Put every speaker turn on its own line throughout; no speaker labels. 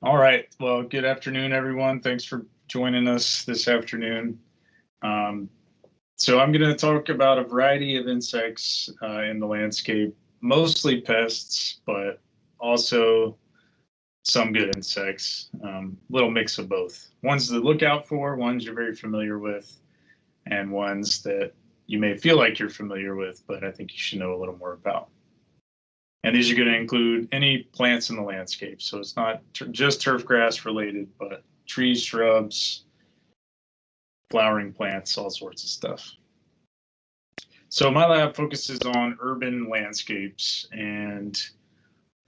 All right. Well, good afternoon, everyone. Thanks for joining us this afternoon. So I'm going to talk about a variety of insects in the landscape, mostly pests, but also some good insects, little mix of both. Ones to look out for, ones you're very familiar with, and ones that you may feel like you're familiar with, but I think you should know a little more about. And these are going to include any plants in the landscape. So it's not just turf grass related, but trees, shrubs, flowering plants, all sorts of stuff. So my lab focuses on urban landscapes, and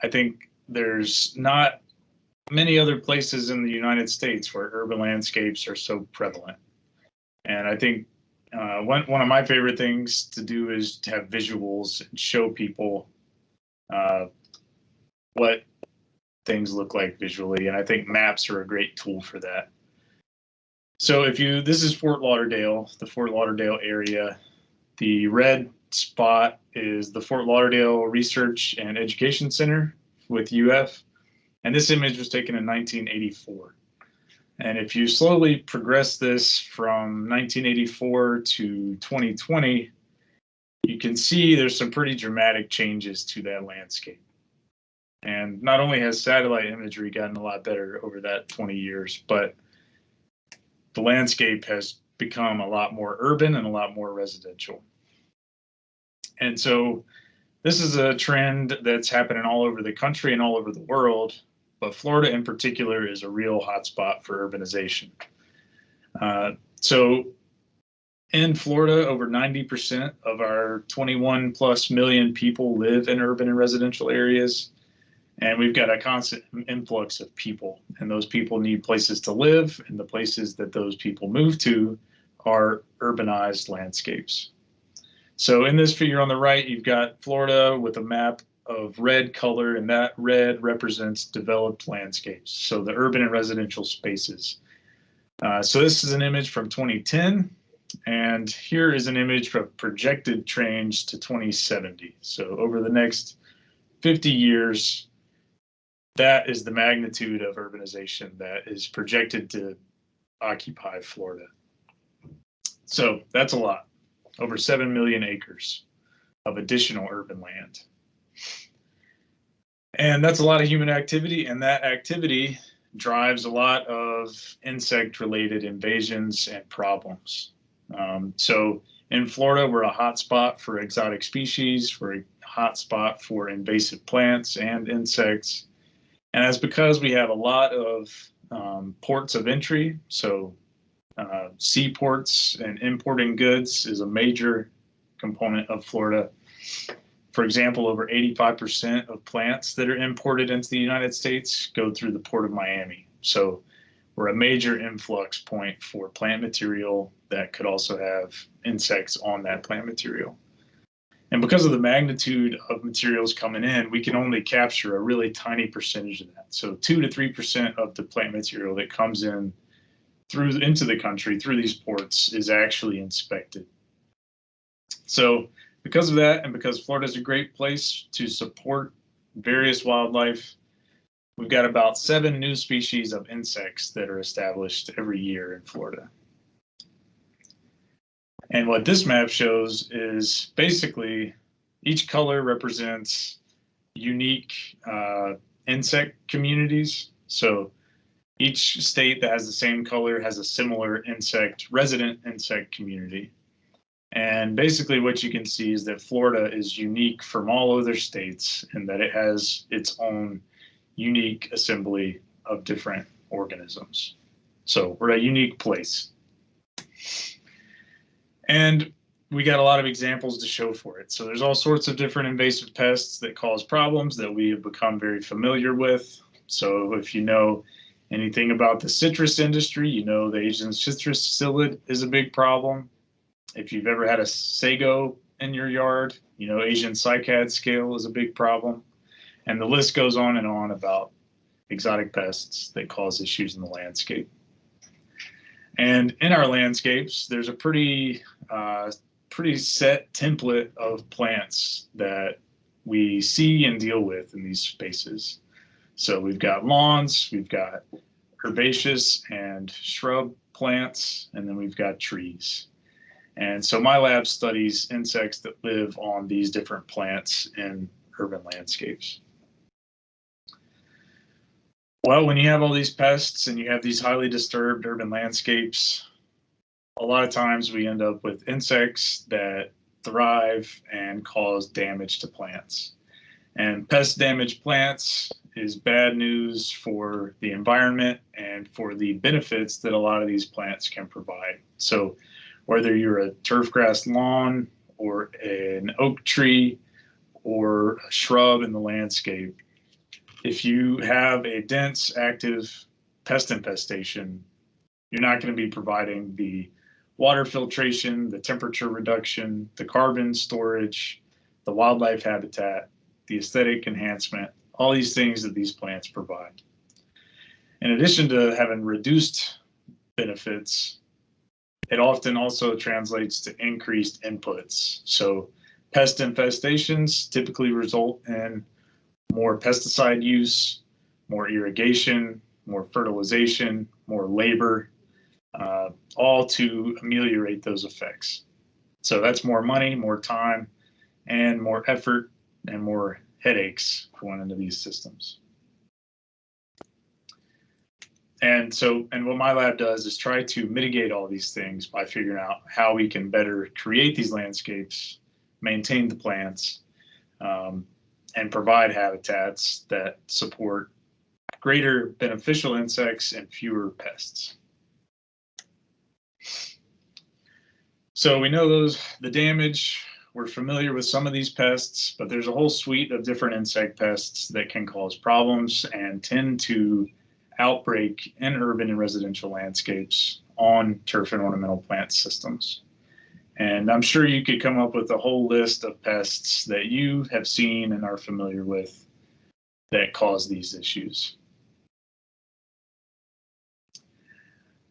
I think there's not many other places in the United States where urban landscapes are so prevalent. And I think one of my favorite things to do is to have visuals and show people what things look like visually, and I think maps are a great tool for that. So this is Fort Lauderdale, the Fort Lauderdale area. The red spot is the Fort Lauderdale Research and Education Center with UF, and this image was taken in 1984. And if you slowly progress this from 1984 to 2020, you can see there's some pretty dramatic changes to that landscape. And not only has satellite imagery gotten a lot better over that 20 years, but the landscape has become a lot more urban and a lot more residential. And so this is a trend that's happening all over the country and all over the world, but Florida in particular is a real hotspot for urbanization. So in Florida, over 90% of our 21 plus million people live in urban and residential areas. And we've got a constant influx of people, and those people need places to live, and the places that those people move to are urbanized landscapes. So in this figure on the right, you've got Florida with a map of red color, and that red represents developed landscapes, so the urban and residential spaces. So this is an image from 2010, and here is an image from projected change to 2070. So over the next 50 years, that is the magnitude of urbanization that is projected to occupy Florida. So that's a lot, over 7 million acres of additional urban land. And that's a lot of human activity, and that activity drives a lot of insect-related invasions and problems. So in Florida, we're a hotspot for exotic species, we're a hotspot for invasive plants and insects. And that's because we have a lot of ports of entry. So seaports and importing goods is a major component of Florida. For example, over 85% of plants that are imported into the United States go through the port of Miami. So we're a major influx point for plant material that could also have insects on that plant material. And because of the magnitude of materials coming in, we can only capture a really tiny percentage of that. So 2 to 3% of the plant material that comes in into the country through these ports is actually inspected. So because of that, and because Florida is a great place to support various wildlife, we've got about 7 new species of insects that are established every year in Florida. And what this map shows is basically each color represents unique insect communities. So each state that has the same color has a similar resident insect community. And basically what you can see is that Florida is unique from all other states in that it has its own unique assembly of different organisms. So we're a unique place. And we got a lot of examples to show for it. So there's all sorts of different invasive pests that cause problems that we have become very familiar with. So if you know anything about the citrus industry, you know the Asian citrus psyllid is a big problem. If you've ever had a sago in your yard, you know Asian cycad scale is a big problem. And the list goes on and on about exotic pests that cause issues in the landscape. And in our landscapes, there's a pretty set template of plants that we see and deal with in these spaces. So we've got lawns, we've got herbaceous and shrub plants, and then we've got trees. And so my lab studies insects that live on these different plants in urban landscapes. Well, when you have all these pests and you have these highly disturbed urban landscapes, a lot of times we end up with insects that thrive and cause damage to plants. And pest-damaged plants is bad news for the environment and for the benefits that a lot of these plants can provide. So whether you're a turfgrass lawn or an oak tree or a shrub in the landscape, if you have a dense, active pest infestation, you're not going to be providing the water filtration, the temperature reduction, the carbon storage, the wildlife habitat, the aesthetic enhancement, all these things that these plants provide. In addition to having reduced benefits, it often also translates to increased inputs. So pest infestations typically result in more pesticide use, more irrigation, more fertilization, more labor, all to ameliorate those effects. So that's more money, more time, and more effort and more headaches going into these systems. And what my lab does is try to mitigate all these things by figuring out how we can better create these landscapes, maintain the plants, and provide habitats that support greater beneficial insects and fewer pests. So we know the damage. We're familiar with some of these pests, but there's a whole suite of different insect pests that can cause problems and tend to outbreak in urban and residential landscapes on turf and ornamental plant systems. And I'm sure you could come up with a whole list of pests that you have seen and are familiar with that cause these issues.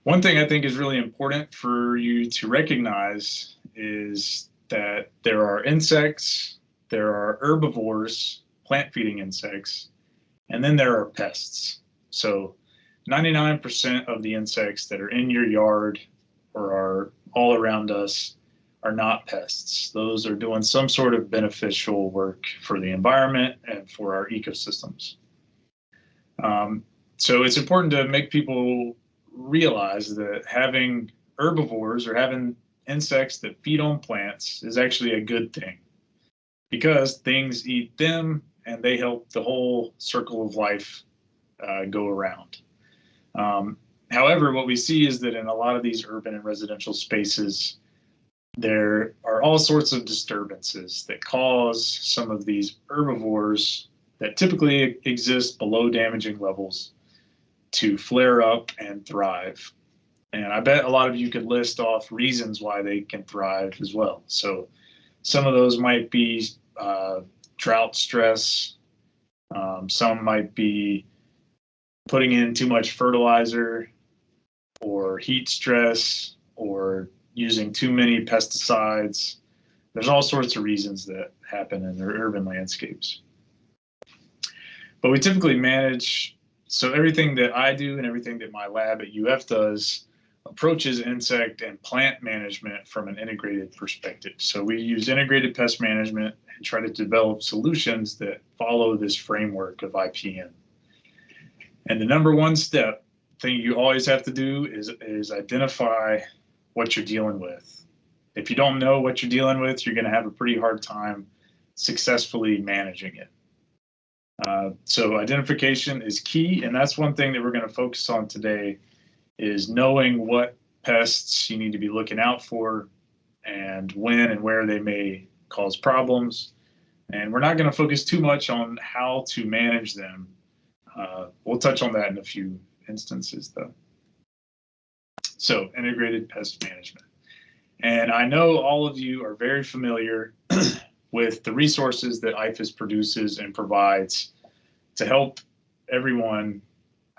One thing I think is really important for you to recognize is that there are insects, there are herbivores, plant-feeding insects, and then there are pests. So 99% of the insects that are in your yard or are all around us are not pests. Those are doing some sort of beneficial work for the environment and for our ecosystems. So it's important to make people realize that having herbivores or having insects that feed on plants is actually a good thing, because things eat them and they help the whole circle of life go around. However, what we see is that in a lot of these urban and residential spaces, there are all sorts of disturbances that cause some of these herbivores that typically exist below damaging levels to flare up and thrive. And I bet a lot of you could list off reasons why they can thrive as well. So some of those might be drought stress. Some might be putting in too much fertilizer, or heat stress, or using too many pesticides. There's all sorts of reasons that happen in their urban landscapes. But we typically manage, so everything that I do and everything that my lab at UF does approaches insect and plant management from an integrated perspective. So we use integrated pest management and try to develop solutions that follow this framework of IPM. And the number one thing you always have to do is identify what you're dealing with. If you don't know what you're dealing with, you're going to have a pretty hard time successfully managing it. So identification is key, and that's one thing that we're going to focus on today, is knowing what pests you need to be looking out for and when and where they may cause problems. And we're not going to focus too much on how to manage them. We'll touch on that in a few instances, though. So integrated pest management. And I know all of you are very familiar with the resources that IFAS produces and provides to help everyone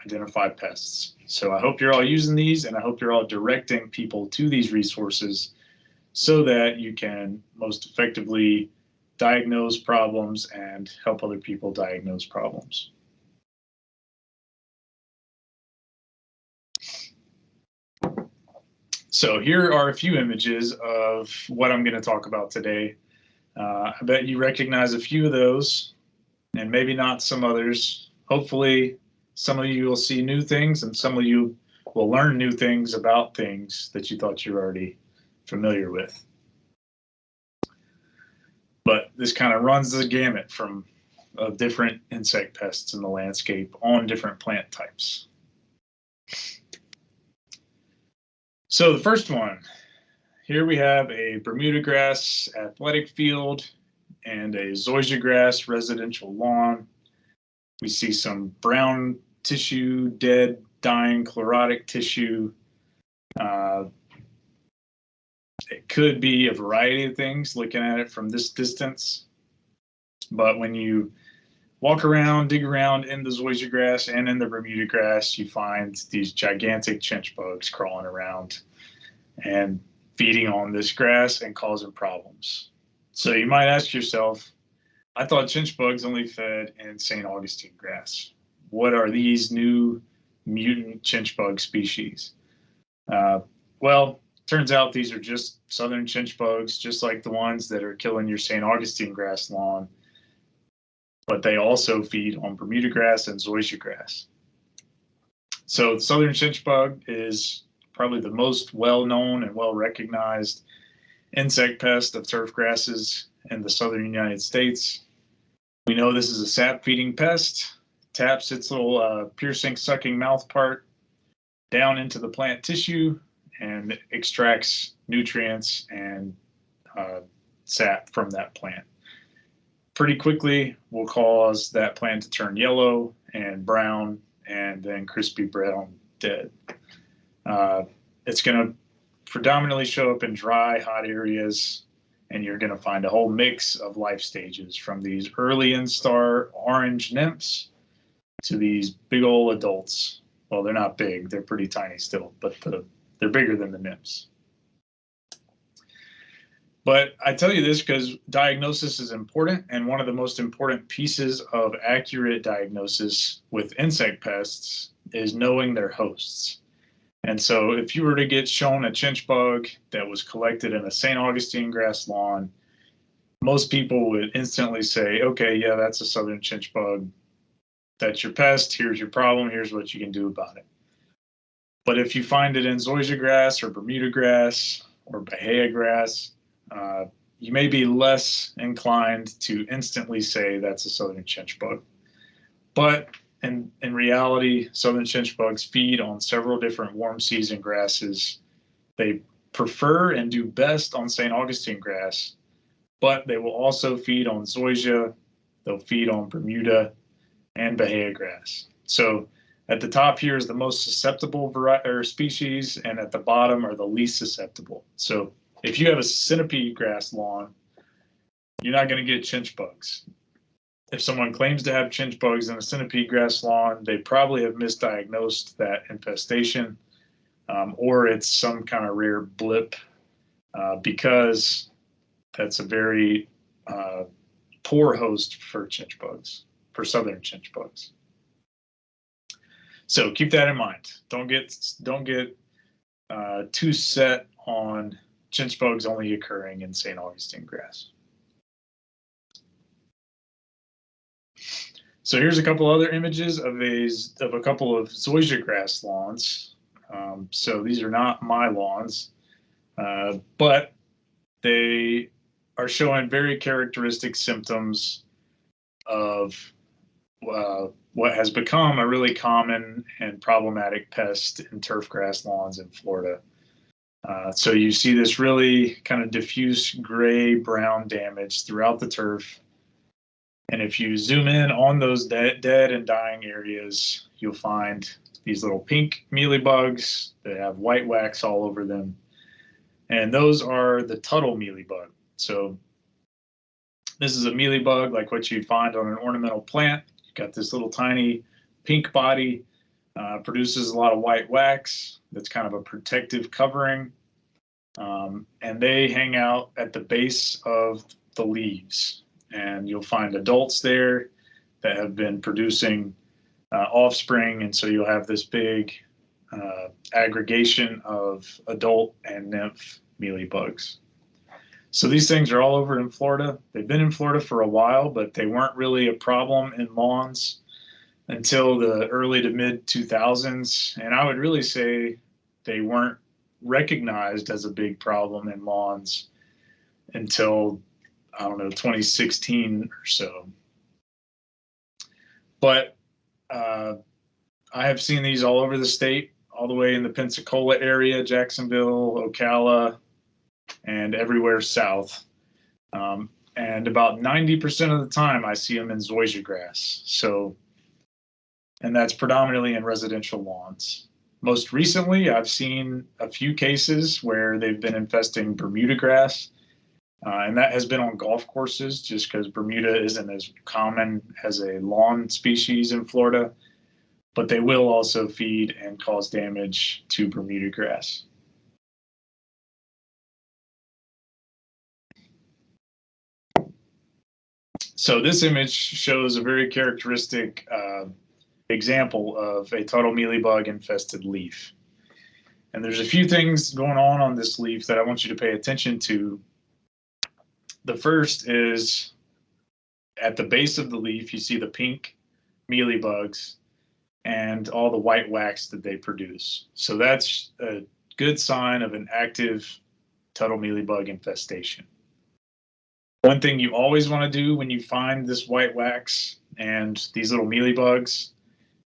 identify pests. So I hope you're all using these, and I hope you're all directing people to these resources so that you can most effectively diagnose problems and help other people diagnose problems. So here are a few images of what I'm going to talk about today. I bet you recognize a few of those and maybe not some others. Hopefully, some of you will see new things and some of you will learn new things about things that you thought you were already familiar with. But this kind of runs the gamut from different insect pests in the landscape on different plant types. So the first one, here we have a Bermuda grass athletic field and a zoysia grass residential lawn. We see some brown tissue, dead, dying chlorotic tissue. It could be a variety of things looking at it from this distance. But when you walk around, dig around in the zoysia grass and in the Bermuda grass, you find these gigantic chinch bugs crawling around and feeding on this grass and causing problems. So you might ask yourself, I thought chinch bugs only fed in St. Augustine grass. What are these new mutant chinch bug species? Well, turns out these are just southern chinch bugs, just like the ones that are killing your St. Augustine grass lawn, but they also feed on Bermuda grass and zoysia grass. So the southern chinch bug is probably the most well-known and well-recognized insect pest of turf grasses in the southern United States. We know this is a sap-feeding pest. Taps its little piercing, sucking mouth part down into the plant tissue and extracts nutrients and sap from that plant. Pretty quickly will cause that plant to turn yellow and brown and then crispy brown dead. It's going to predominantly show up in dry, hot areas, and you're going to find a whole mix of life stages from these early instar orange nymphs to these big old adults. Well, they're not big, they're pretty tiny still, but they're bigger than the nymphs. But I tell you this because diagnosis is important, and one of the most important pieces of accurate diagnosis with insect pests is knowing their hosts. And so if you were to get shown a chinch bug that was collected in a St. Augustine grass lawn, most people would instantly say, okay, yeah, that's a southern chinch bug. That's your pest. Here's your problem. Here's what you can do about it. But if you find it in zoysia grass or Bermuda grass or Bahia grass, you may be less inclined to instantly say that's a southern chinch bug. But in reality, southern chinch bugs feed on several different warm season grasses. They prefer and do best on St. Augustine grass, but they will also feed on zoysia, they'll feed on Bermuda and Bahia grass. So at the top here is the most susceptible species, and at the bottom are the least susceptible. So if you have a centipede grass lawn, you're not going to get chinch bugs. If someone claims to have chinch bugs in a centipede grass lawn, they probably have misdiagnosed that infestation, or it's some kind of rare blip, because that's a very poor host for chinch bugs, for southern chinch bugs. So keep that in mind. Don't get too set on chinch bugs only occurring in St. Augustine grass. So here's a couple other images of a couple of zoysia grass lawns. So these are not my lawns, but they are showing very characteristic symptoms of what has become a really common and problematic pest in turf grass lawns in Florida. So you see this really kind of diffuse gray-brown damage throughout the turf. And if you zoom in on those dead and dying areas, you'll find these little pink mealybugs that have white wax all over them. And those are the Tuttle Mealybug. So this is a mealybug like what you'd find on an ornamental plant. You've got this little tiny pink body, produces a lot of white wax. That's kind of a protective covering. And they hang out at the base of the leaves. And you'll find adults there that have been producing offspring. And so you'll have this big aggregation of adult and nymph mealybugs. So these things are all over in Florida. They've been in Florida for a while, but they weren't really a problem in lawns until the early to mid 2000s. And I would really say they weren't recognized as a big problem in lawns until, I don't know, 2016 or so. But I have seen these all over the state, all the way in the Pensacola area, Jacksonville, Ocala, and everywhere south. And about 90% of the time I see them in zoysia grass. So, and that's predominantly in residential lawns. Most recently, I've seen a few cases where they've been infesting Bermuda grass, and that has been on golf courses just because Bermuda isn't as common as a lawn species in Florida, but they will also feed and cause damage to Bermuda grass. So this image shows a very characteristic example of a Tuttle Mealybug infested leaf. And there's a few things going on this leaf that I want you to pay attention to. The first is at the base of the leaf, you see the pink mealybugs and all the white wax that they produce. So that's a good sign of an active Tuttle Mealybug infestation. One thing you always want to do when you find this white wax and these little mealybugs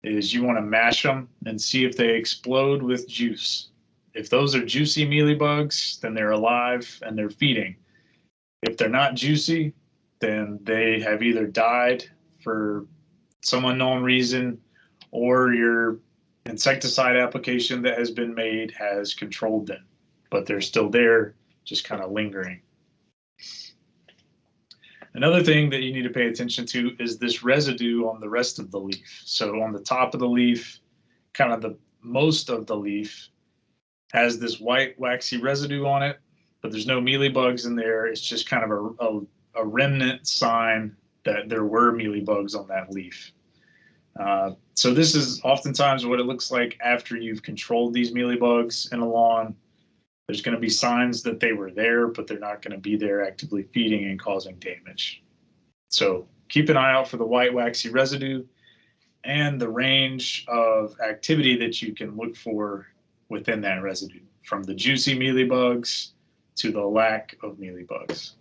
is you want to mash them and see if they explode with juice. If those are juicy mealybugs, then they're alive and they're feeding. If they're not juicy, then they have either died for some unknown reason, or your insecticide application that has been made has controlled them, but they're still there, just kind of lingering. Another thing that you need to pay attention to is this residue on the rest of the leaf. So on the top of the leaf, kind of the most of the leaf has this white waxy residue on it, but there's no mealybugs in there. It's just kind of a remnant sign that there were mealybugs on that leaf. So this is oftentimes what it looks like after you've controlled these mealybugs in a lawn. There's going to be signs that they were there, but they're not going to be there actively feeding and causing damage. So keep an eye out for the white waxy residue and the range of activity that you can look for within that residue, from the juicy mealybugs to the lack of mealybugs.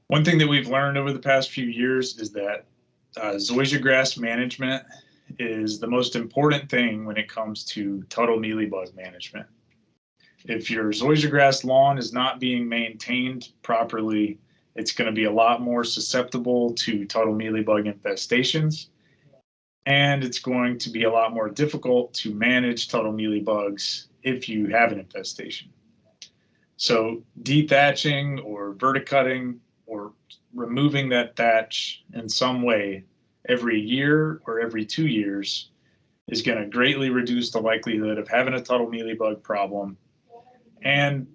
One thing that we've learned over the past few years is that zoysia grass management is the most important thing when it comes to Tuttle Mealybug management. If your zoysia grass lawn is not being maintained properly, it's going to be a lot more susceptible to Tuttle Mealybug infestations, and it's going to be a lot more difficult to manage Tuttle Mealybugs if you have an infestation. So dethatching or verticutting or removing that thatch in some way every year or every 2 years is going to greatly reduce the likelihood of having a Tuttle Mealybug problem and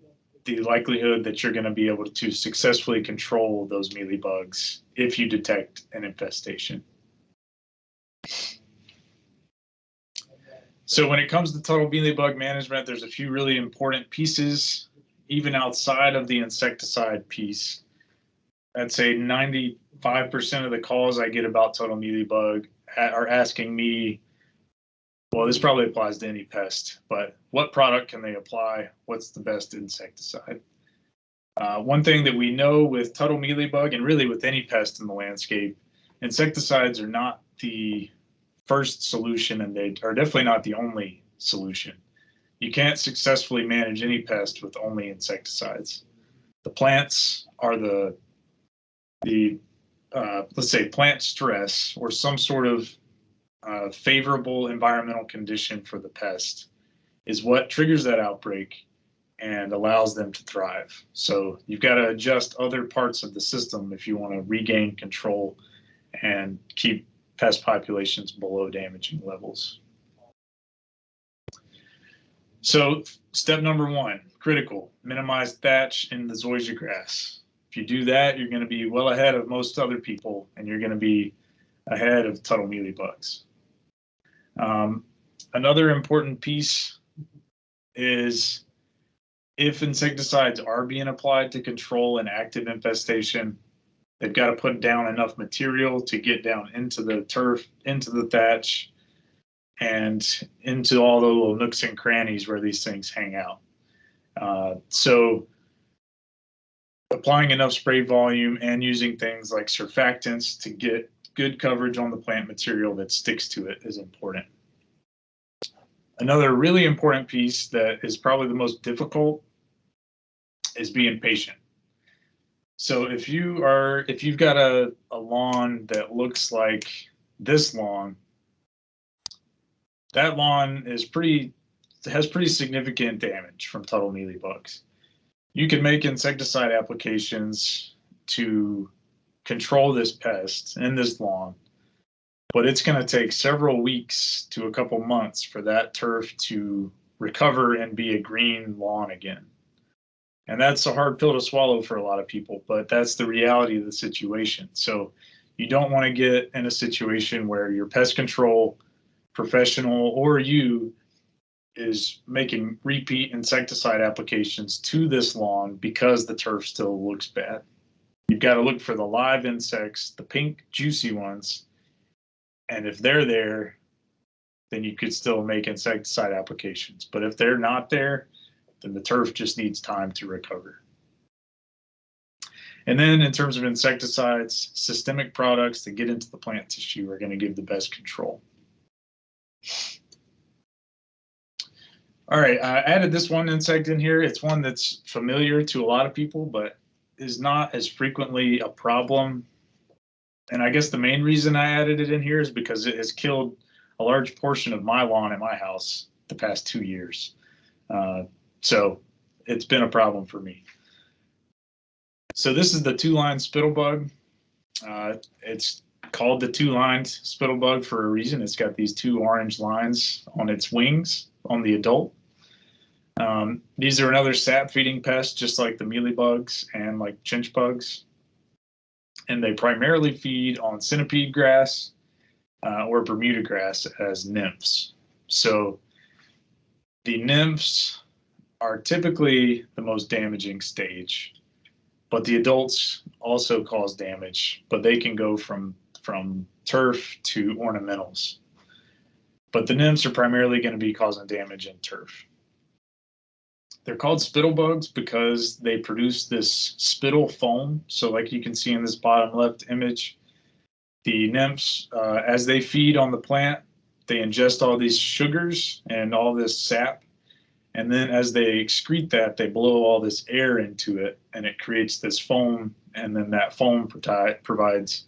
the likelihood that you're going to be able to successfully control those mealybugs if you detect an infestation. So when it comes to Tuttle Mealybug management, there's a few really important pieces, even outside of the insecticide piece. I'd say 95% of the calls I get about Tuttle Mealybug are asking me, well, this probably applies to any pest, but what product can they apply? What's the best insecticide? One thing that we know with Tuttle Mealybug, and really with any pest in the landscape, insecticides are not the first solution, and they are definitely not the only solution. You can't successfully manage any pest with only insecticides. The plants are let's say plant stress or some sort of favorable environmental condition for the pest is what triggers that outbreak and allows them to thrive. So you've got to adjust other parts of the system if you want to regain control and keep pest populations below damaging levels. So step number one, critical, minimize thatch in the zoysia grass. If you do that, you're going to be well ahead of most other people, and you're going to be ahead of Tuttle Mealybugs. Another important piece is if insecticides are being applied to control an active infestation, they've got to put down enough material to get down into the turf, into the thatch, and into all the little nooks and crannies where these things hang out. So applying enough spray volume and using things like surfactants to get good coverage on the plant material that sticks to it is important. Another really important piece that is probably the most difficult is being patient. So if you've got a lawn that looks like this lawn, that lawn has pretty significant damage from Tuttle Mealybugs. You can make insecticide applications to control this pest in this lawn, but it's going to take several weeks to a couple months for that turf to recover and be a green lawn again. And that's a hard pill to swallow for a lot of people, but that's the reality of the situation. So you don't want to get in a situation where your pest control professional or you is making repeat insecticide applications to this lawn because the turf still looks bad. You've got to look for the live insects, the pink juicy ones, and if they're there, then you could still make insecticide applications. But if they're not there, then the turf just needs time to recover. And then in terms of insecticides, systemic products that get into the plant tissue are going to give the best control. All right, I added this one insect in here. It's one that's familiar to a lot of people, but is not as frequently a problem. And I guess the main reason I added it in here is because it has killed a large portion of my lawn at my house the past 2 years. So it's been a problem for me. So this is the two-lined spittlebug. It's called the two-lined spittlebug for a reason. It's got these two orange lines on its wings on the adult. These are another sap-feeding pest, just like the mealybugs and like chinch bugs. And they primarily feed on centipede grass or Bermuda grass as nymphs. So the nymphs are typically the most damaging stage, but the adults also cause damage, but they can go from turf to ornamentals. But the nymphs are primarily going to be causing damage in turf. They're called spittlebugs because they produce this spittle foam. So like you can see in this bottom left image, the nymphs, as they feed on the plant, they ingest all these sugars and all this sap. And then as they excrete that, they blow all this air into it, and it creates this foam, and then that foam provides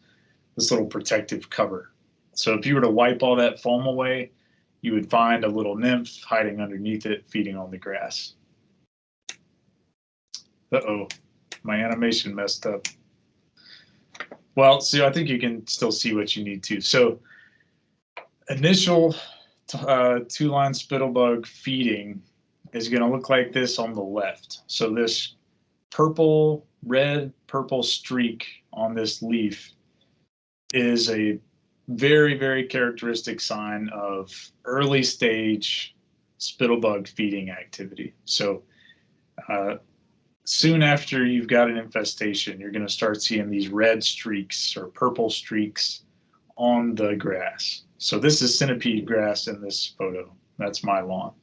this little protective cover. So if you were to wipe all that foam away, you would find a little nymph hiding underneath it, feeding on the grass. Uh-oh, my animation messed up. Well, see, I think you can still see what you need to. So initial two-line spittlebug feeding is going to look like this on the left. So this red-purple streak on this leaf is a very, very characteristic sign of early stage spittlebug feeding activity. So soon after you've got an infestation, you're going to start seeing these red streaks or purple streaks on the grass. So this is centipede grass in this photo. That's my lawn.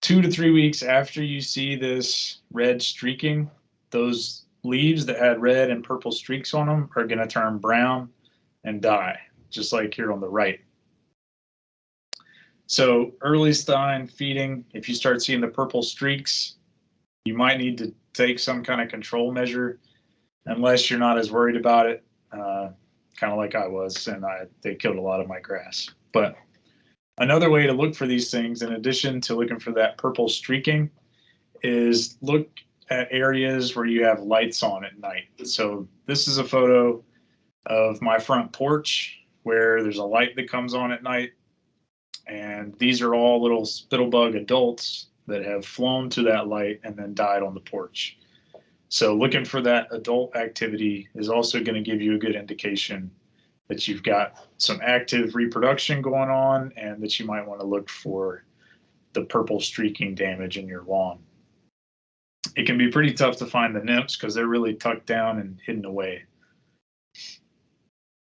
2 to 3 weeks after you see this red streaking, those leaves that had red and purple streaks on them are going to turn brown and die, just like here on the right. So early sign feeding, if you start seeing the purple streaks, you might need to take some kind of control measure, unless you're not as worried about it, kind of like I was, and they killed a lot of my grass. But another way to look for these things, in addition to looking for that purple streaking, is look at areas where you have lights on at night. So this is a photo of my front porch where there's a light that comes on at night. And these are all little spittlebug adults that have flown to that light and then died on the porch. So looking for that adult activity is also going to give you a good indication that you've got some active reproduction going on and that you might want to look for the purple streaking damage in your lawn. It can be pretty tough to find the nymphs because they're really tucked down and hidden away.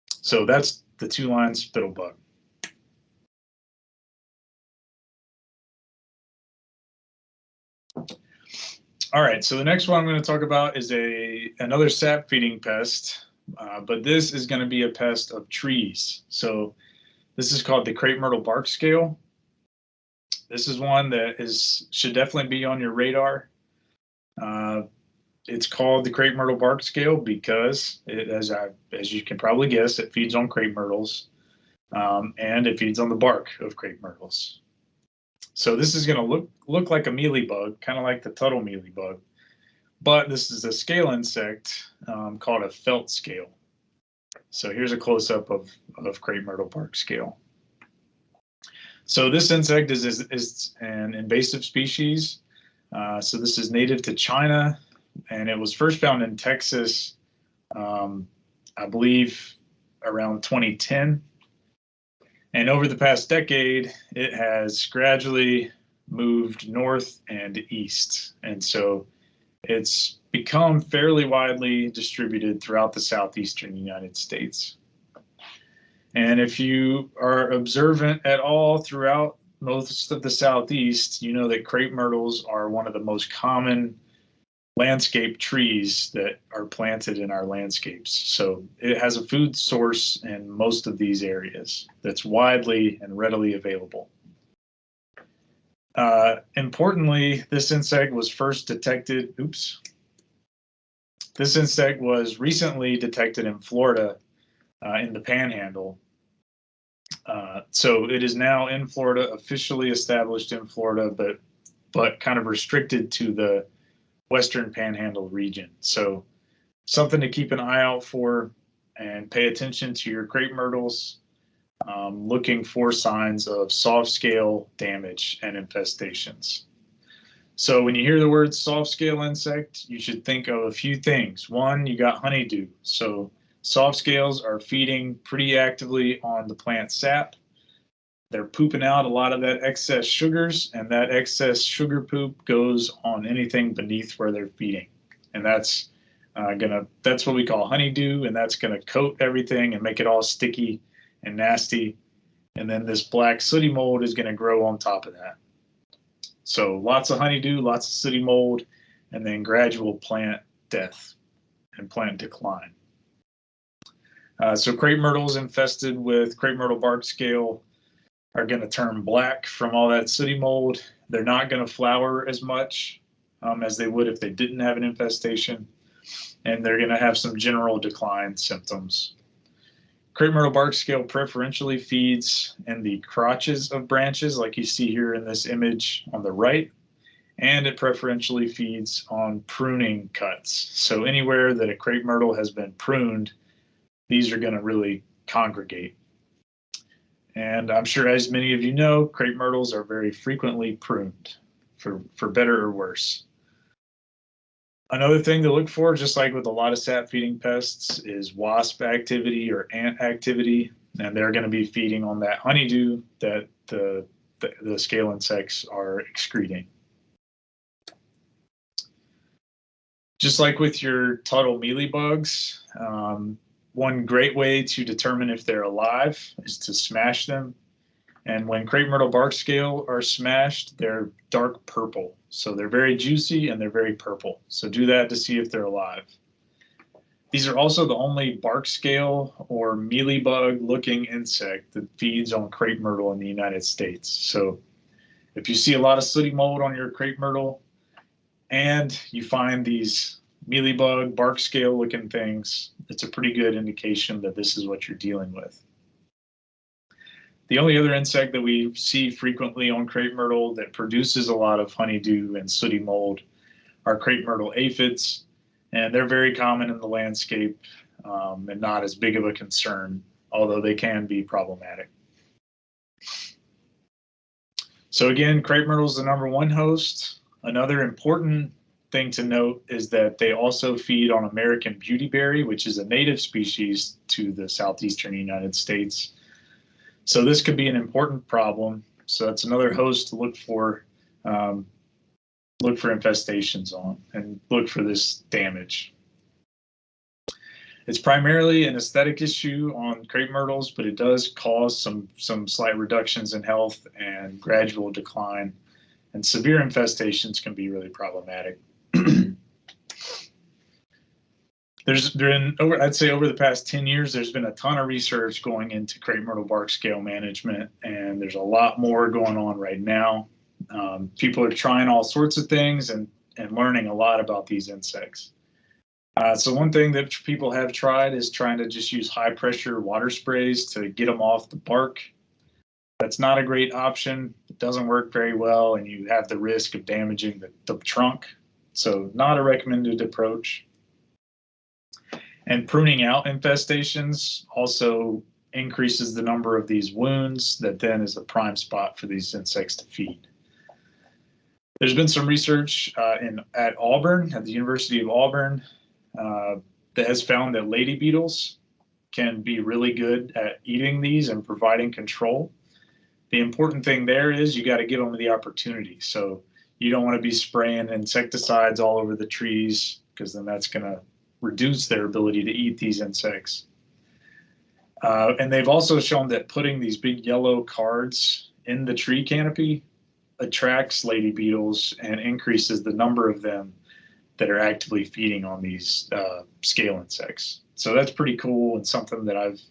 So that's the two-lined spittlebug. All right, so the next one I'm going to talk about is another sap-feeding pest, but this is going to be a pest of trees. So this is called the crepe myrtle bark scale. This is one that should definitely be on your radar. It's called the crepe myrtle bark scale because, as you can probably guess, it feeds on crepe myrtles, and it feeds on the bark of crepe myrtles. So this is going to look like a mealybug, kind of like the Tuttle Mealybug, but this is a scale insect called a felt scale. So here's a close-up of crepe myrtle bark scale. So this insect is an invasive species. So this is native to China, and it was first found in Texas, I believe, around 2010. And over the past decade, it has gradually moved north and east. And so it's become fairly widely distributed throughout the southeastern United States. And if you are observant at all throughout most of the southeast, you know that crepe myrtles are one of the most common landscape trees that are planted in our landscapes. So it has a food source in most of these areas that's widely and readily available. Importantly, this insect was first detected, this insect was recently detected in Florida in the Panhandle. So it is now in Florida, officially established in Florida, but kind of restricted to the Western Panhandle region. So something to keep an eye out for, and pay attention to your crepe myrtles, looking for signs of soft scale damage and infestations. So when you hear the word soft scale insect, you should think of a few things. One, you got honeydew. So soft scales are feeding pretty actively on the plant sap. They're pooping out a lot of that excess sugars, and that excess sugar poop goes on anything beneath where they're feeding. And that's what we call honeydew, and that's gonna coat everything and make it all sticky and nasty. And then this black sooty mold is gonna grow on top of that. So lots of honeydew, lots of sooty mold, and then gradual plant death and plant decline. So crepe myrtles infested with crepe myrtle bark scale are going to turn black from all that sooty mold. They're not going to flower as much as they would if they didn't have an infestation, and they're going to have some general decline symptoms. Crepe myrtle bark scale preferentially feeds in the crotches of branches, like you see here in this image on the right, and it preferentially feeds on pruning cuts. So anywhere that a crepe myrtle has been pruned, these are going to really congregate. And I'm sure, as many of you know, crepe myrtles are very frequently pruned, for better or worse. Another thing to look for, just like with a lot of sap-feeding pests, is wasp activity or ant activity, and they're going to be feeding on that honeydew that the scale insects are excreting. Just like with your Tuttle Mealybugs, one great way to determine if they're alive is to smash them. And when crepe myrtle bark scale are smashed, they're dark purple. So they're very juicy and they're very purple. So do that to see if they're alive. These are also the only bark scale or mealybug looking insect that feeds on crepe myrtle in the United States. So if you see a lot of sooty mold on your crepe myrtle and you find these mealybug bark scale looking things, it's a pretty good indication that this is what you're dealing with. The only other insect that we see frequently on crepe myrtle that produces a lot of honeydew and sooty mold are crepe myrtle aphids, and they're very common in the landscape and not as big of a concern, although they can be problematic. So again, crepe myrtle is the #1 host. Another important thing to note is that they also feed on American beautyberry, which is a native species to the southeastern United States. So this could be an important problem. So that's another host to look for infestations on and look for this damage. It's primarily an aesthetic issue on crepe myrtles, but it does cause some slight reductions in health and gradual decline. And severe infestations can be really problematic. I'd say over the past 10 years, there's been a ton of research going into crepe myrtle bark scale management, and there's a lot more going on right now. People are trying all sorts of things and learning a lot about these insects. So one thing that people have tried is trying to just use high pressure water sprays to get them off the bark. That's not a great option. It doesn't work very well, and you have the risk of damaging the trunk. So not a recommended approach. And pruning out infestations also increases the number of these wounds that then is a prime spot for these insects to feed. There's been some research at Auburn, at the University of Auburn, that has found that lady beetles can be really good at eating these and providing control. The important thing there is you got to give them the opportunity. So you don't want to be spraying insecticides all over the trees, because then that's going to reduce their ability to eat these insects. And they've also shown that putting these big yellow cards in the tree canopy attracts lady beetles and increases the number of them that are actively feeding on these scale insects. So that's pretty cool, and something that I've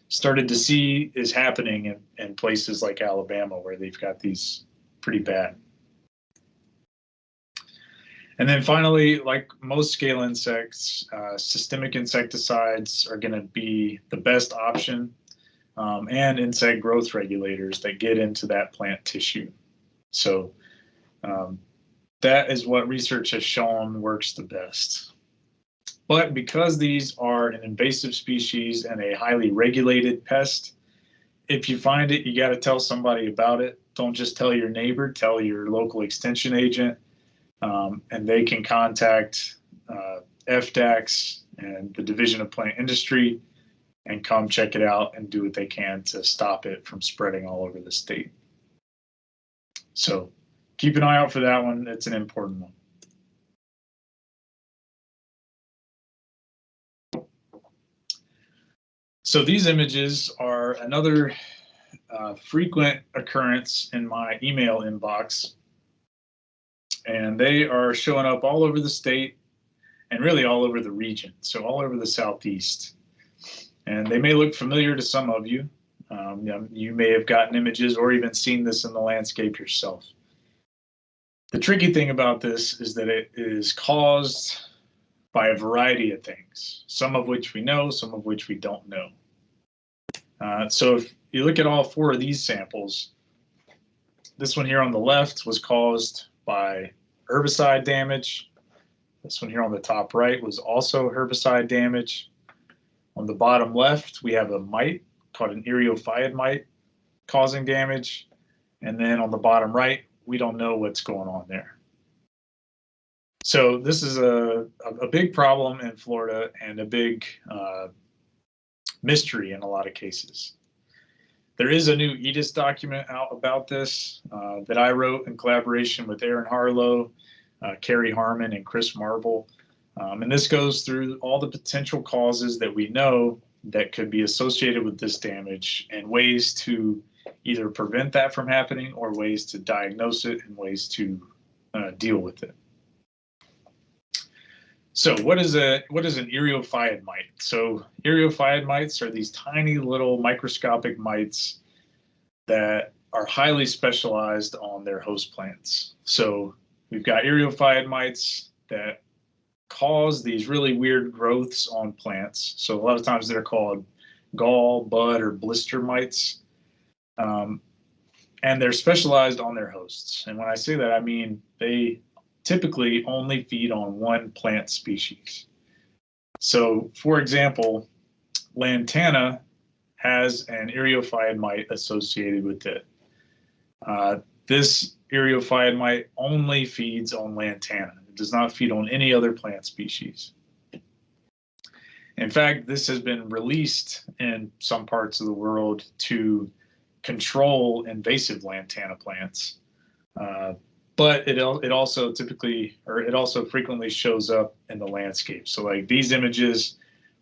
started to see is happening in places like Alabama, where they've got these pretty bad. And then finally, like most scale insects, systemic insecticides are going to be the best option, and insect growth regulators that get into that plant tissue. So that is what research has shown works the best. But because these are an invasive species and a highly regulated pest, if you find it, you got to tell somebody about it. Don't just tell your neighbor, tell your local extension agent, and they can contact FDACS and the Division of Plant Industry and come check it out and do what they can to stop it from spreading all over the state. So keep an eye out for that one. It's an important one. So these images are another frequent occurrence in my email inbox, and they are showing up all over the state and really all over the region, so all over the Southeast. And they may look familiar to some of you. You may have gotten images or even seen this in the landscape yourself. The tricky thing about this is that it is caused by a variety of things, some of which we know, some of which we don't know. So if you look at all four of these samples, this one here on the left was caused by herbicide damage. This one here on the top right was also herbicide damage. On the bottom left, we have a mite called an Eriophyid mite causing damage. And then on the bottom right, we don't know what's going on there. So this is a big problem in Florida and a big mystery in a lot of cases. There is a new EDIS document out about this that I wrote in collaboration with Aaron Harlow, Carrie Harmon, and Chris Marble. And this goes through all the potential causes that we know that could be associated with this damage and ways to either prevent that from happening or ways to diagnose it and ways to deal with it. So what is an Eriophyid mite? So Eriophyid mites are these tiny little microscopic mites that are highly specialized on their host plants. So we've got Eriophyid mites that cause these really weird growths on plants. So a lot of times they're called gall, bud, or blister mites. And they're specialized on their hosts. And when I say that, I mean they typically only feed on one plant species. So, for example, lantana has an Eriophyid mite associated with it. This Eriophyid mite only feeds on lantana. It does not feed on any other plant species. In fact, this has been released in some parts of the world to control invasive lantana plants. But it also frequently shows up in the landscape. So like these images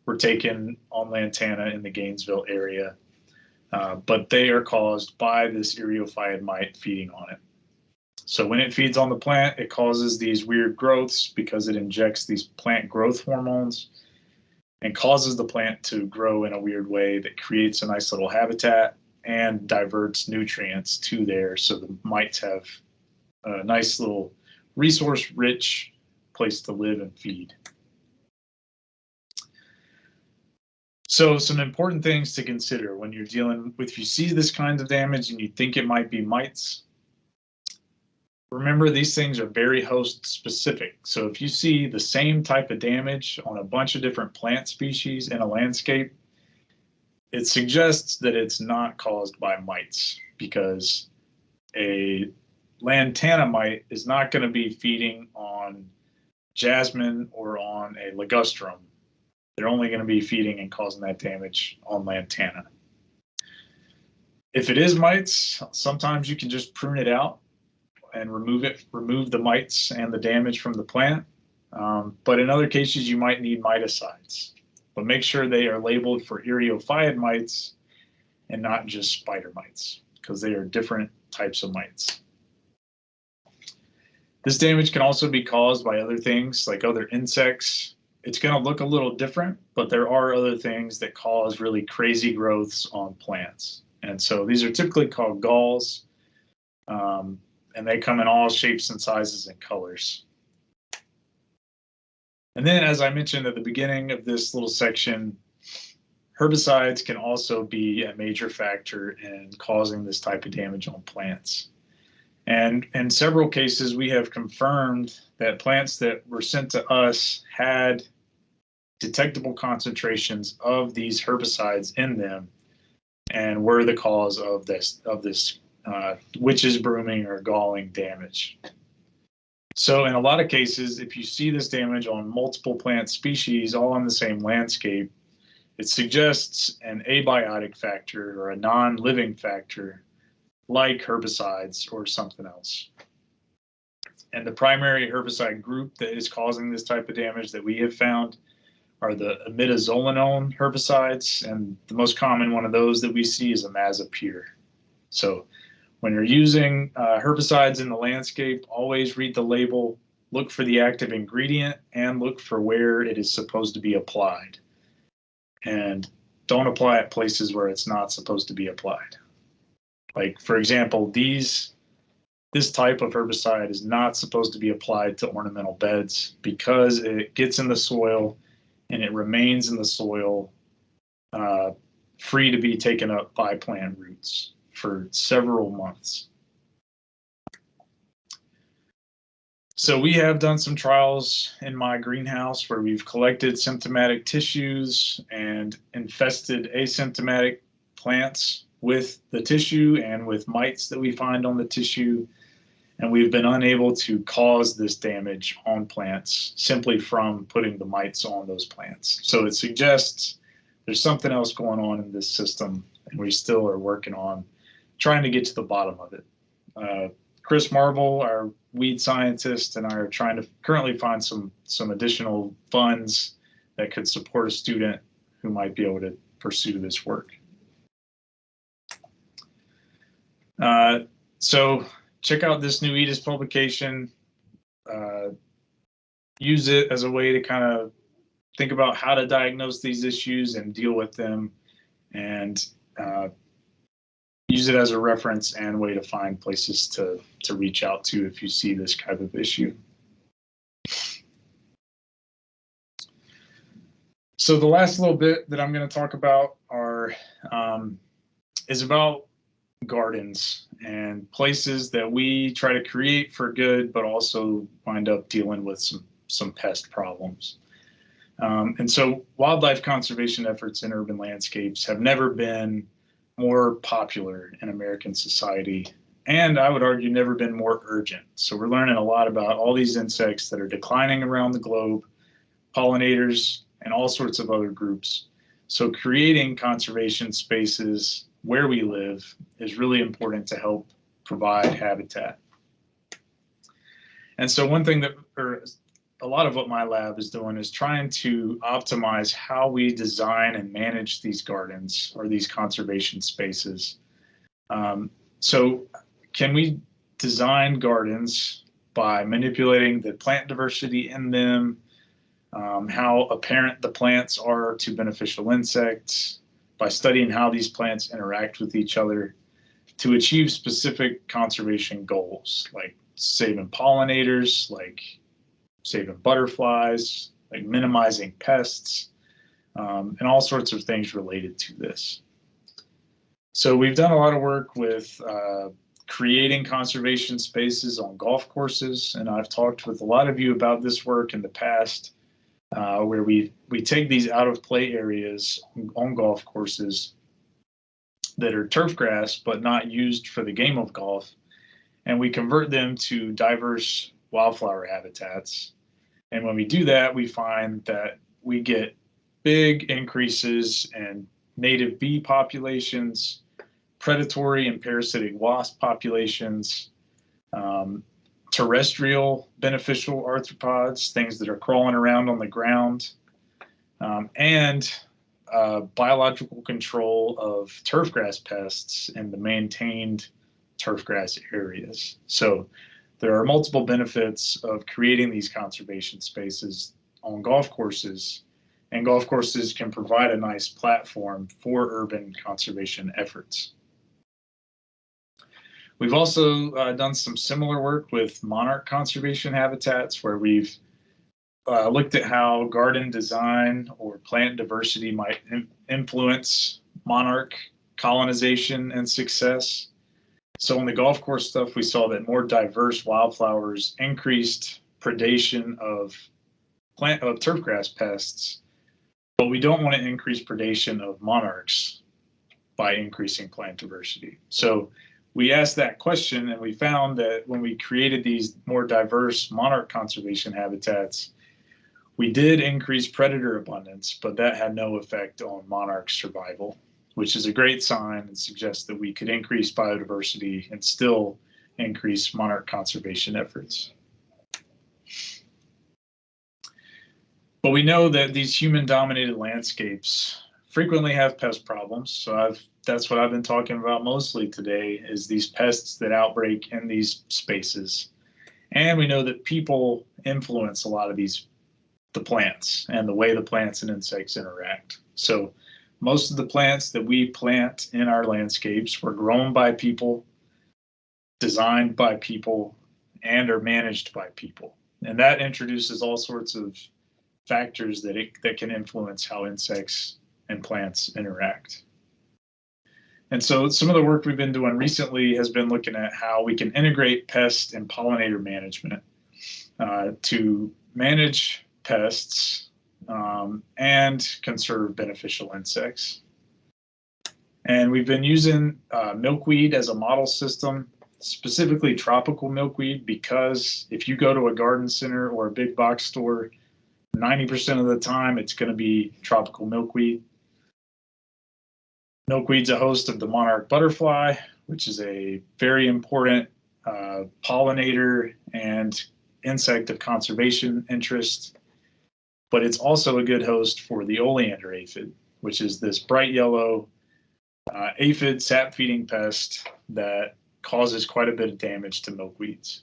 were taken on lantana in the Gainesville area, but they are caused by this Eriophyid mite feeding on it. So when it feeds on the plant, it causes these weird growths because it injects these plant growth hormones and causes the plant to grow in a weird way that creates a nice little habitat and diverts nutrients to there, so the mites have a nice little resource-rich place to live and feed. So some important things to consider when you're dealing with, if you see this kind of damage and you think it might be mites, remember these things are very host specific. So if you see the same type of damage on a bunch of different plant species in a landscape, it suggests that it's not caused by mites, because a lantana mite is not going to be feeding on jasmine or on a ligustrum. They're only going to be feeding and causing that damage on lantana. If it is mites, sometimes you can just prune it out and remove the mites and the damage from the plant. But in other cases, you might need miticides. But make sure they are labeled for Eriophyid mites and not just spider mites, because they are different types of mites. This damage can also be caused by other things like other insects. It's going to look a little different, but there are other things that cause really crazy growths on plants. And so these are typically called galls, and they come in all shapes and sizes and colors. And then, as I mentioned at the beginning of this little section, herbicides can also be a major factor in causing this type of damage on plants. And in several cases, we have confirmed that plants that were sent to us had detectable concentrations of these herbicides in them and were the cause of this witch's brooming or galling damage. So in a lot of cases, if you see this damage on multiple plant species all on the same landscape, it suggests an abiotic factor or a non-living factor like herbicides or something else. And the primary herbicide group that is causing this type of damage that we have found are the imidazolinone herbicides, and the most common one of those that we see is imazapyr. So when you're using herbicides in the landscape, always read the label, look for the active ingredient, and look for where it is supposed to be applied. And don't apply at places where it's not supposed to be applied. Like, for example, this type of herbicide is not supposed to be applied to ornamental beds because it gets in the soil and it remains in the soil free to be taken up by plant roots for several months. So we have done some trials in my greenhouse where we've collected symptomatic tissues and infested asymptomatic plants with the tissue and with mites that we find on the tissue. And we've been unable to cause this damage on plants simply from putting the mites on those plants. So it suggests there's something else going on in this system, and we still are working on trying to get to the bottom of it. Chris Marble, our weed scientist, and I are trying to currently find some additional funds that could support a student who might be able to pursue this work. So check out this new EDIS publication. Use it as a way to kind of think about how to diagnose these issues and deal with them, and use it as a reference and way to find places to reach out to if you see this kind of issue. So the last little bit that I'm going to talk about is about gardens and places that we try to create for good, but also wind up dealing with some pest problems. And so wildlife conservation efforts in urban landscapes have never been more popular in American society. and I would argue never been more urgent. So we're learning a lot about all these insects that are declining around the globe, pollinators, and all sorts of other groups. So creating conservation spaces where we live is really important to help provide habitat. And so one thing that, or a lot of what my lab is doing is trying to optimize how we design and manage these gardens or these conservation spaces. So can we design gardens by manipulating the plant diversity in them, how apparent the plants are to beneficial insects, by studying how these plants interact with each other to achieve specific conservation goals, like saving pollinators, like saving butterflies, like minimizing pests, and all sorts of things related to this. So we've done a lot of work with creating conservation spaces on golf courses, and I've talked with a lot of you about this work in the past, where we take these out of play areas on golf courses that are turf grass but not used for the game of golf, and we convert them to diverse wildflower habitats. And when we do that, we find that we get big increases in native bee populations, predatory and parasitic wasp populations, terrestrial beneficial arthropods, things that are crawling around on the ground, and biological control of turfgrass pests in the maintained turfgrass areas. So there are multiple benefits of creating these conservation spaces on golf courses, and golf courses can provide a nice platform for urban conservation efforts. We've also done some similar work with monarch conservation habitats, where we've looked at how garden design or plant diversity might influence monarch colonization and success. So on the golf course stuff, we saw that more diverse wildflowers increased predation of turfgrass pests, but we don't want to increase predation of monarchs by increasing plant diversity. So we asked that question, and we found that when we created these more diverse monarch conservation habitats, we did increase predator abundance, but that had no effect on monarch survival, which is a great sign and suggests that we could increase biodiversity and still increase monarch conservation efforts. But we know that these human-dominated landscapes frequently have pest problems. So that's what I've been talking about mostly today, is these pests that outbreak in these spaces. And we know that people influence a lot of the plants and the way the plants and insects interact. So most of the plants that we plant in our landscapes were grown by people, designed by people, and are managed by people. And that introduces all sorts of factors that can influence how insects and plants interact. And so some of the work we've been doing recently has been looking at how we can integrate pest and pollinator management to manage pests and conserve beneficial insects. And we've been using milkweed as a model system, specifically tropical milkweed, because if you go to a garden center or a big box store, 90% of the time it's going to be tropical milkweed. Milkweed's a host of the monarch butterfly, which is a very important pollinator and insect of conservation interest. But it's also a good host for the oleander aphid, which is this bright yellow aphid sap-feeding pest that causes quite a bit of damage to milkweeds.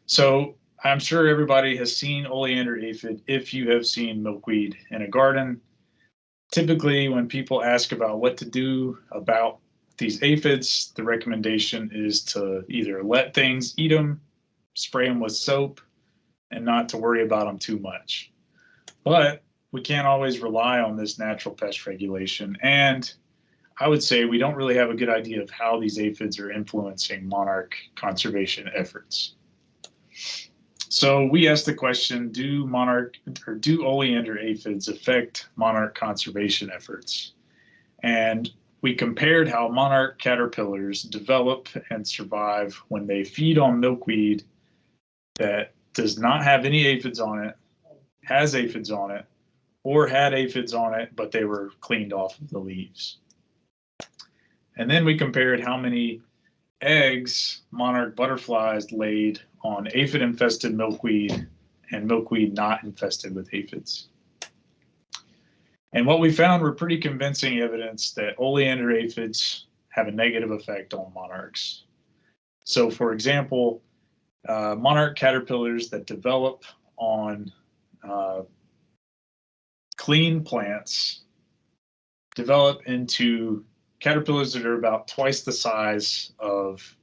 So I'm sure everybody has seen oleander aphid if you have seen milkweed in a garden. Typically, when people ask about what to do about these aphids, the recommendation is to either let things eat them, spray them with soap, and not to worry about them too much. But we can't always rely on this natural pest regulation. And I would say we don't really have a good idea of how these aphids are influencing monarch conservation efforts. So we asked the question, do oleander aphids affect monarch conservation efforts? And we compared how monarch caterpillars develop and survive when they feed on milkweed that does not have any aphids on it, has aphids on it, or had aphids on it, but they were cleaned off of the leaves. And then we compared how many eggs monarch butterflies laid on aphid-infested milkweed and milkweed not infested with aphids. And what we found were pretty convincing evidence that oleander aphids have a negative effect on monarchs. So, for example, monarch caterpillars that develop on clean plants develop into caterpillars that are about twice the size of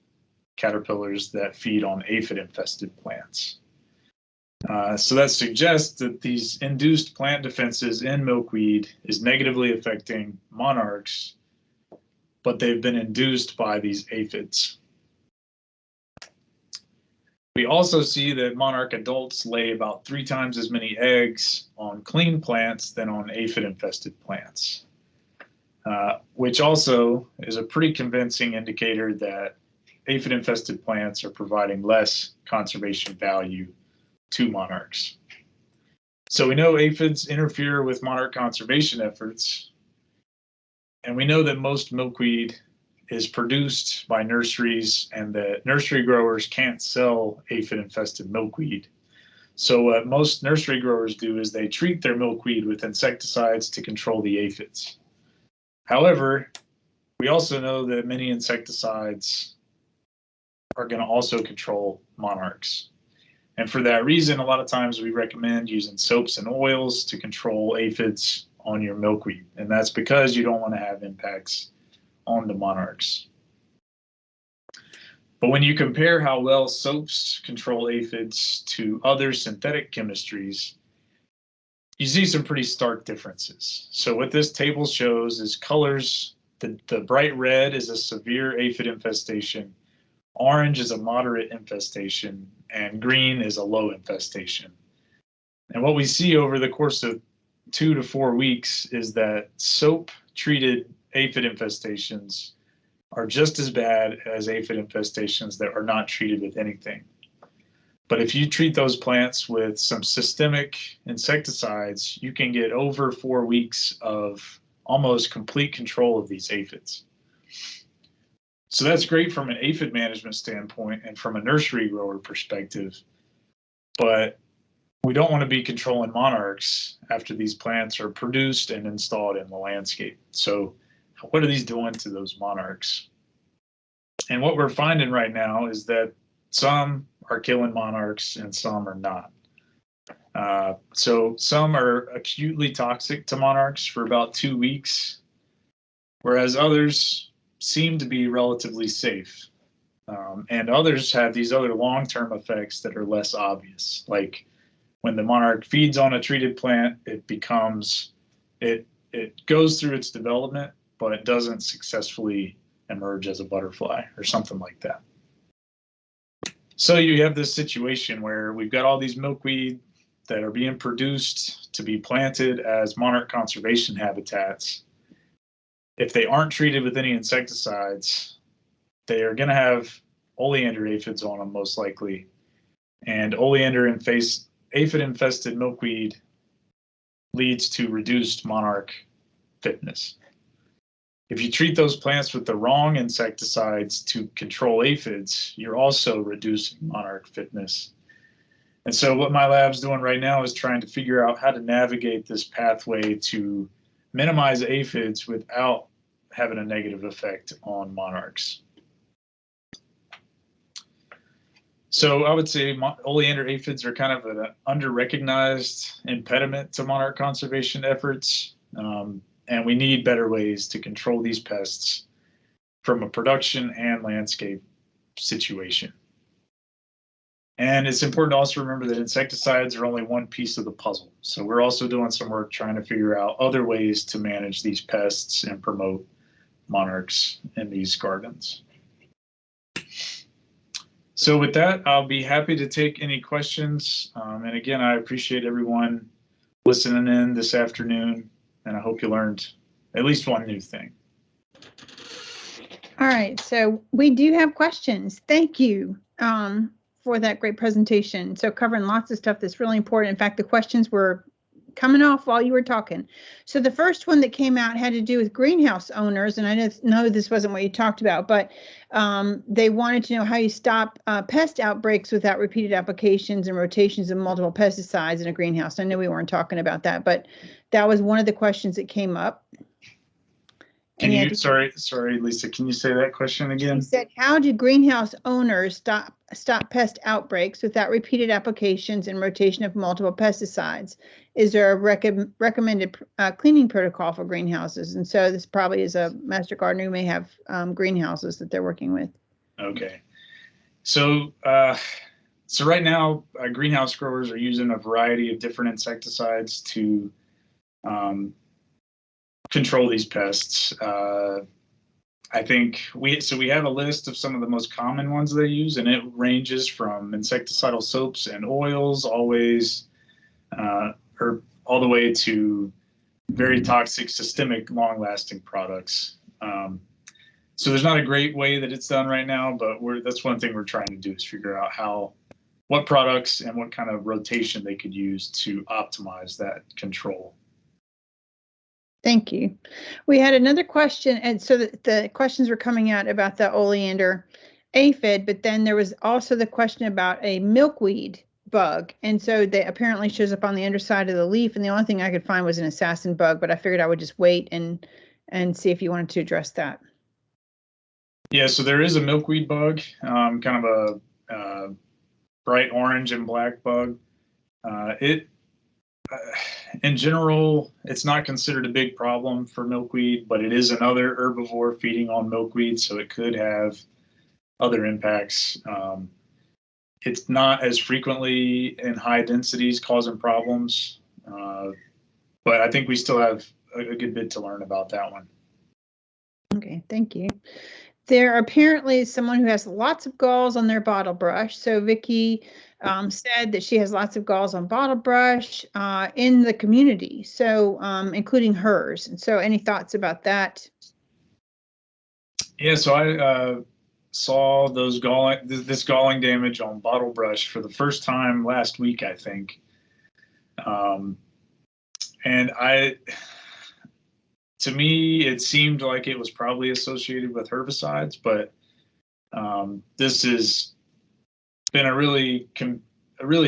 caterpillars that feed on aphid-infested plants. So that suggests that these induced plant defenses in milkweed is negatively affecting monarchs, but they've been induced by these aphids. We also see that monarch adults lay about 3 times as many eggs on clean plants than on aphid-infested plants, which also is a pretty convincing indicator that aphid-infested plants are providing less conservation value to monarchs. So we know aphids interfere with monarch conservation efforts, and we know that most milkweed is produced by nurseries and that nursery growers can't sell aphid-infested milkweed. So what most nursery growers do is they treat their milkweed with insecticides to control the aphids. However, we also know that many insecticides are going to also control monarchs. And for that reason, a lot of times we recommend using soaps and oils to control aphids on your milkweed. And that's because you don't want to have impacts on the monarchs. But when you compare how well soaps control aphids to other synthetic chemistries, you see some pretty stark differences. So what this table shows is colors. The bright red is a severe aphid infestation, orange is a moderate infestation, and green is a low infestation. And what we see over the course of 2 to 4 weeks is that soap-treated aphid infestations are just as bad as aphid infestations that are not treated with anything. But if you treat those plants with some systemic insecticides, you can get over 4 weeks of almost complete control of these aphids. So that's great from an aphid management standpoint and from a nursery grower perspective, but we don't want to be controlling monarchs after these plants are produced and installed in the landscape. So what are these doing to those monarchs? And what we're finding right now is that some are killing monarchs and some are not. So some are acutely toxic to monarchs for about 2 weeks, whereas others seem to be relatively safe. And others have these other long-term effects that are less obvious. Like when the monarch feeds on a treated plant, it goes through its development, but it doesn't successfully emerge as a butterfly or something like that. So you have this situation where we've got all these milkweed that are being produced to be planted as monarch conservation habitats. If they aren't treated with any insecticides, they are going to have oleander aphids on them most likely. And oleander aphid-infested milkweed leads to reduced monarch fitness. If you treat those plants with the wrong insecticides to control aphids, you're also reducing monarch fitness. And so what my lab's doing right now is trying to figure out how to navigate this pathway to minimize aphids without having a negative effect on monarchs. So I would say oleander aphids are kind of an under-recognized impediment to monarch conservation efforts. And we need better ways to control these pests from a production and landscape situation. And it's important to also remember that insecticides are only one piece of the puzzle. So we're also doing some work trying to figure out other ways to manage these pests and promote monarchs in these gardens. So with that, I'll be happy to take any questions. And again, I appreciate everyone listening in this afternoon. And I hope you learned at least one new thing.
All right, so we do have questions. Thank you for that great presentation. So covering lots of stuff that's really important. In fact, the questions were coming off while you were talking. So the first one that came out had to do with greenhouse owners, and I know this wasn't what you talked about, but they wanted to know how you stop pest outbreaks without repeated applications and rotations of multiple pesticides in a greenhouse. I know we weren't talking about that, but that was one of the questions that came up.
Can you, sorry, Lisa, can you say that question again?
She said, how do greenhouse owners stop pest outbreaks without repeated applications and rotation of multiple pesticides? Is there a recommended cleaning protocol for greenhouses? And so this probably is a master gardener who may have greenhouses that they're working with.
Okay. So, so right now, greenhouse growers are using a variety of different insecticides to control these pests. I think we have a list of some of the most common ones they use, and it ranges from insecticidal soaps and oils, always, or all the way to very toxic, systemic, long-lasting products. So there's not a great way that it's done right now, but that's one thing we're trying to do is figure out what products and what kind of rotation they could use to optimize that control.
Thank you. We had another question, and so the questions were coming out about the oleander aphid, but then there was also the question about a milkweed bug, and so they apparently shows up on the underside of the leaf, and the only thing I could find was an assassin bug, but I figured I would just wait and see if you wanted to address that.
Yeah, so there is a milkweed bug, kind of a bright orange and black bug. In general, it's not considered a big problem for milkweed, but it is another herbivore feeding on milkweed, so it could have other impacts. It's not as frequently in high densities causing problems, but I think we still have a good bit to learn about that one.
Okay, thank you. There apparently is someone who has lots of galls on their bottle brush. So Vicki said that she has lots of galls on bottle brush in the community, so including hers. And so any thoughts about that?
Yeah, so I saw this galling damage on bottle brush for the first time last week, I think. And to me, it seemed like it was probably associated with herbicides, but this has been a really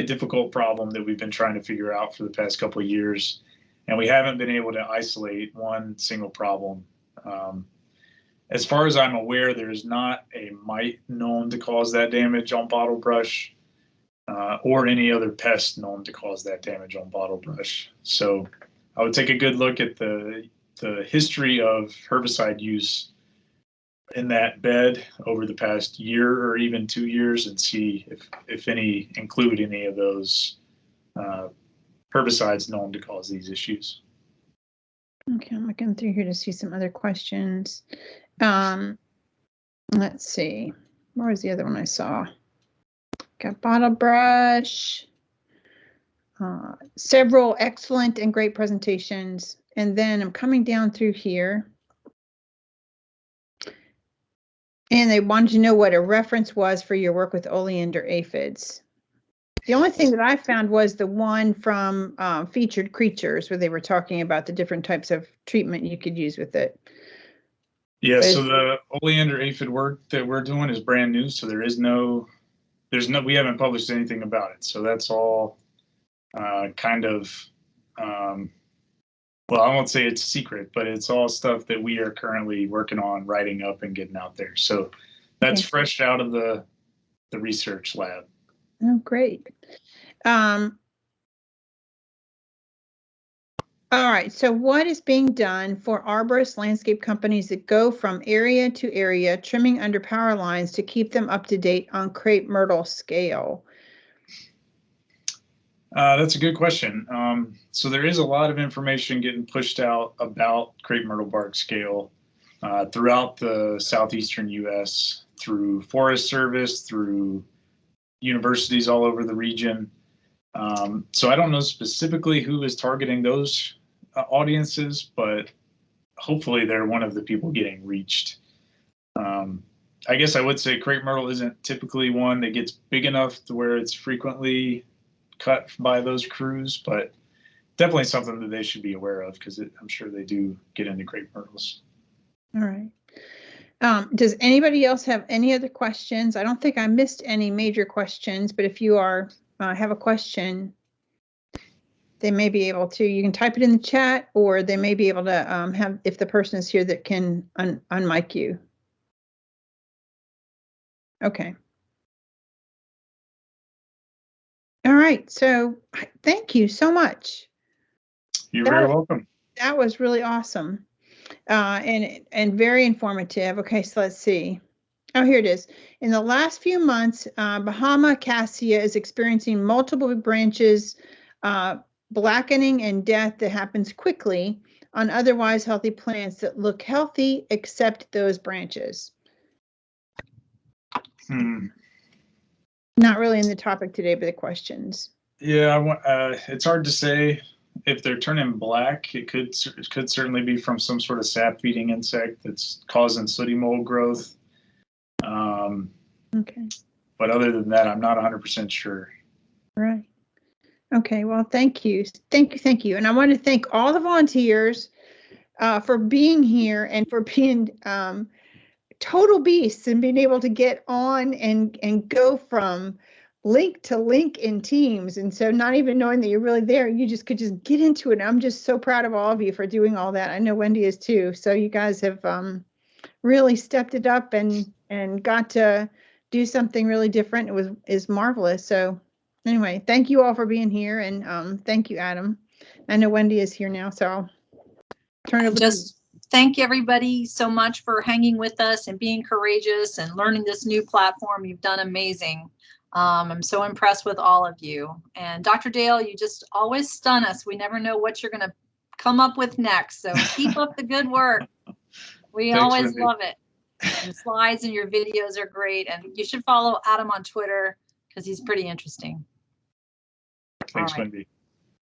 difficult problem that we've been trying to figure out for the past couple of years, and we haven't been able to isolate one single problem. As far as I'm aware, there is not a mite known to cause that damage on bottle brush, or any other pest known to cause that damage on bottle brush. So I would take a good look at the history of herbicide use in that bed over the past year or even 2 years and see if any include any of those herbicides known to cause these issues.
Okay, I'm looking through here to see some other questions. Let's see. Where was the other one I saw? Got bottle brush. Several excellent and great presentations. And then I'm coming down through here. And they wanted to know what a reference was for your work with oleander aphids. The only thing that I found was the one from Featured Creatures, where they were talking about the different types of treatment you could use with it.
Yeah, so the oleander aphid work that we're doing is brand new, so we haven't published anything about it. So that's all kind of, well, I won't say it's secret, but it's all stuff that we are currently working on writing up and getting out there. So that's fresh out of the research lab.
Oh, great. All right, so what is being done for arborist landscape companies that go from area to area, trimming under power lines to keep them up to date on crepe myrtle scale?
That's a good question. So there is a lot of information getting pushed out about crepe myrtle bark scale throughout the southeastern U.S. through Forest Service, through universities all over the region. So I don't know specifically who is targeting those audiences, but hopefully they're one of the people getting reached. I guess I would say crepe myrtle isn't typically one that gets big enough to where it's frequently cut by those crews, but definitely something that they should be aware of, because I'm sure they do get into crepe myrtles.
All right. Does anybody else have any other questions? I don't think I missed any major questions, but if you have a question, they may be able to, you can type it in the chat, or they may be able to have, if the person is here that can unmic you. Okay. All right. So thank you so much.
You're very welcome.
That was really awesome. And very informative. Okay, so let's see. Oh, here it is. In the last few months, Bahama cassia is experiencing multiple branches, blackening and death that happens quickly on otherwise healthy plants that look healthy except those branches. Not really in the topic today, but the questions.
Yeah, it's hard to say. If they're turning black, it could certainly be from some sort of sap-feeding insect that's causing sooty mold growth.
Okay.
But other than that, I'm not 100% sure.
Right. Okay. Well, thank you. Thank you. And I want to thank all the volunteers for being here and for being total beasts and being able to get on and go from link to link in Teams. And so not even knowing that you're really there, you just could just get into it. I'm just so proud of all of you for doing all that. I know Wendy is too. So you guys have really stepped it up and got to do something really different. Is marvelous. So anyway, thank you all for being here, and thank you, Adam. I know Wendy is here now, so I'll turn it over to you.
Thank everybody so much for hanging with us and being courageous and learning this new platform. You've done amazing. I'm so impressed with all of you. And Dr. Dale, you just always stun us. We never know what you're going to come up with next. So keep up the good work. We
Thanks,
always
Wendy.
love it. And the slides and your videos are great. And you should follow Adam on Twitter because he's pretty interesting.
Thanks, Wendy.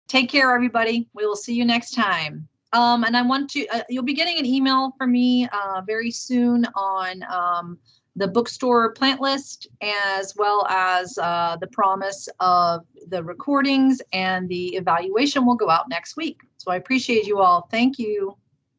Take care, everybody. We will see you next time. And I want to, you'll be getting an email from me very soon on the bookstore plant list, as well as the promise of the recordings, and the evaluation will go out next week. So I appreciate you all. Thank you.